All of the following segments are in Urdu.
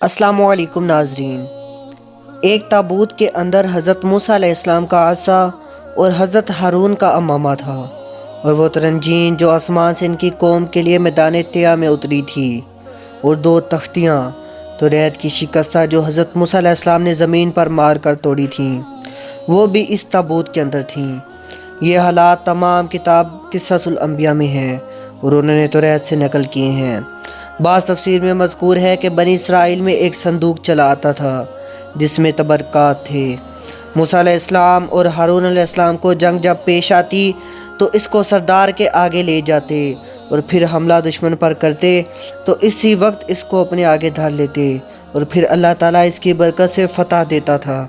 السلام علیکم ناظرین۔ ایک تابوت کے اندر حضرت موسیٰ علیہ السلام کا عصا اور حضرت ہارون کا امامہ تھا، اور وہ ترنجین جو آسمان سے ان کی قوم کے لیے میدان طیٰ میں اتری تھی، اور دو تختیاں توریت کی شکستہ جو حضرت موسیٰ علیہ السلام نے زمین پر مار کر توڑی تھیں، وہ بھی اس تابوت کے اندر تھیں۔ یہ حالات تمام کتاب قصص الانبیاء میں ہیں اور انہوں نے توریت سے نقل کیے ہیں۔ بعض تفسیر میں مذکور ہے کہ بنی اسرائیل میں ایک صندوق چلا آتا تھا جس میں تبرکات تھے۔ موسیٰ علیہ السلام اور ہارون علیہ السلام کو جنگ جب پیش آتی تو اس کو سردار کے آگے لے جاتے اور پھر حملہ دشمن پر کرتے تو اسی وقت اس کو اپنے آگے دھر لیتے، اور پھر اللہ تعالیٰ اس کی برکت سے فتح دیتا تھا۔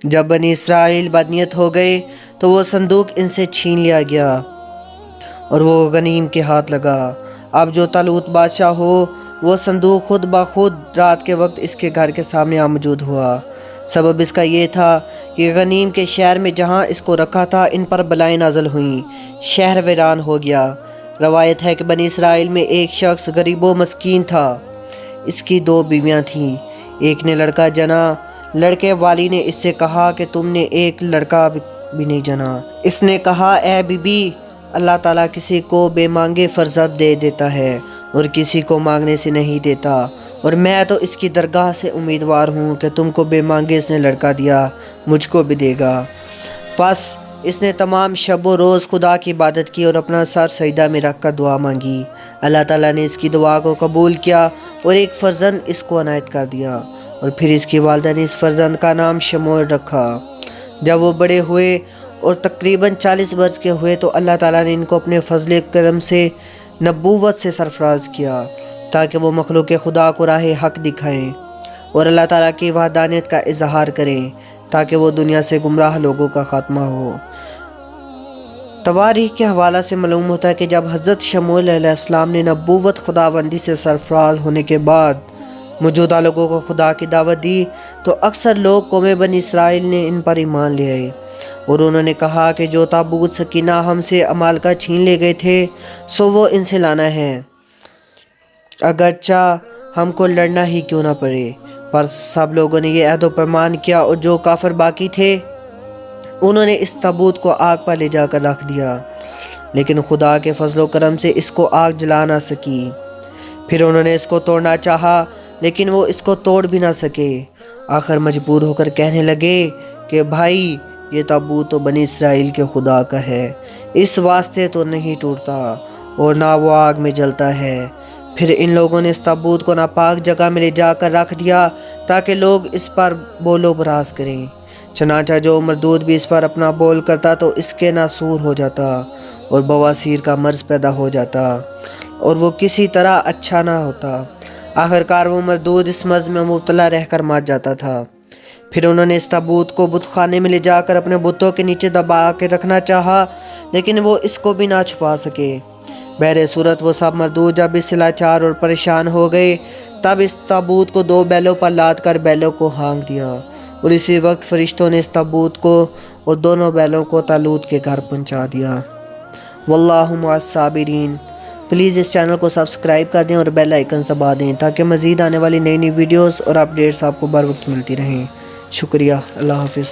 جب بنی اسرائیل بدنیت ہو گئے تو وہ صندوق ان سے چھین لیا گیا اور وہ غنیم کے ہاتھ لگا۔ اب جو طالوت بادشاہ ہو، وہ صندوق خود بخود رات کے وقت اس کے گھر کے سامنے موجود ہوا۔ سبب اس کا یہ تھا کہ غنیم کے شہر میں جہاں اس کو رکھا تھا ان پر بلائیں نازل ہوئیں، شہر ویران ہو گیا۔ روایت ہے کہ بنی اسرائیل میں ایک شخص غریب و مسکین تھا، اس کی دو بیویاں تھیں۔ ایک نے لڑکا جنا، لڑکے والی نے اس سے کہا کہ تم نے ایک لڑکا بھی نہیں جنا۔ اس نے کہا، اے بی بی، اللہ تعالیٰ کسی کو بے مانگے فرزند دے دیتا ہے اور کسی کو مانگنے سے نہیں دیتا، اور میں تو اس کی درگاہ سے امیدوار ہوں کہ تم کو بے مانگے اس نے لڑکا دیا، مجھ کو بھی دے گا۔ پس اس نے تمام شب و روز خدا کی عبادت کی اور اپنا سر سجدہ میں رکھ کر دعا مانگی۔ اللہ تعالیٰ نے اس کی دعا کو قبول کیا اور ایک فرزند اس کو عنایت کر دیا، اور پھر اس کی والدہ نے اس فرزند کا نام شموئیل رکھا۔ جب وہ بڑے ہوئے اور تقریباً 40 برس کے ہوئے تو اللہ تعالیٰ نے ان کو اپنے فضل کرم سے نبوت سے سرفراز کیا تاکہ وہ مخلوق خدا کو راہ حق دکھائیں اور اللہ تعالیٰ کی وحدانیت کا اظہار کریں تاکہ وہ دنیا سے گمراہ لوگوں کا خاتمہ ہو۔ تواریخ کے حوالہ سے معلوم ہوتا ہے کہ جب حضرت شموئیل علیہ السلام نے نبوت خداوندی سے سرفراز ہونے کے بعد موجودہ لوگوں کو خدا کی دعوت دی تو اکثر لوگ قوم بنی اسرائیل نے ان پر ایمان لے آئے، اور انہوں نے کہا کہ جو تابوت سکینہ ہم سے عمالقہ چھین لے گئے تھے سو وہ ان سے لانا ہے، اگرچہ ہم کو لڑنا ہی کیوں نہ پڑے۔ پر سب لوگوں نے یہ عہد و پیمان کیا، اور جو کافر باقی تھے انہوں نے اس تابوت کو آگ پر لے جا کر رکھ دیا، لیکن خدا کے فضل و کرم سے اس کو آگ جلا نہ سکی۔ پھر انہوں نے اس کو توڑنا چاہا لیکن وہ اس کو توڑ بھی نہ سکے۔ آخر مجبور ہو کر کہنے لگے کہ بھائی، یہ تابوت تو بنی اسرائیل کے خدا کا ہے، اس واسطے تو نہیں ٹوٹتا اور نہ وہ آگ میں جلتا ہے۔ پھر ان لوگوں نے اس تابوت کو ناپاک جگہ میں لے جا کر رکھ دیا تاکہ لوگ اس پر بول و براز کریں۔ چنانچہ جو مردود بھی اس پر اپنا بول کرتا تو اس کے ناسور ہو جاتا اور بواسیر کا مرض پیدا ہو جاتا اور وہ کسی طرح اچھا نہ ہوتا۔ آخرکار وہ مردود اس مرض میں مبتلا رہ کر مر جاتا تھا۔ پھر انہوں نے اس تابوت کو بت خانے میں لے جا کر اپنے بتوں کے نیچے دبا کے رکھنا چاہا لیکن وہ اس کو بھی نہ چھپا سکے۔ بہر صورت وہ سب مردود جب اس سے لاچار اور پریشان ہو گئے تب اس تابوت کو 2 بیلوں پر لاد کر بیلوں کو ہانک دیا، اور اسی وقت فرشتوں نے اس تابوت کو اور دونوں بیلوں کو طالوت کے گھر پہنچا دیا۔ واللہ مع الصابرین۔ پلیز اس چینل کو سبسکرائب کر دیں اور بیل آئیکن دبا دیں تاکہ مزید آنے والی نئی ویڈیوز اور اپڈیٹس آپ کو بر وقت ملتی رہیں۔ شکریہ۔ اللہ حافظ۔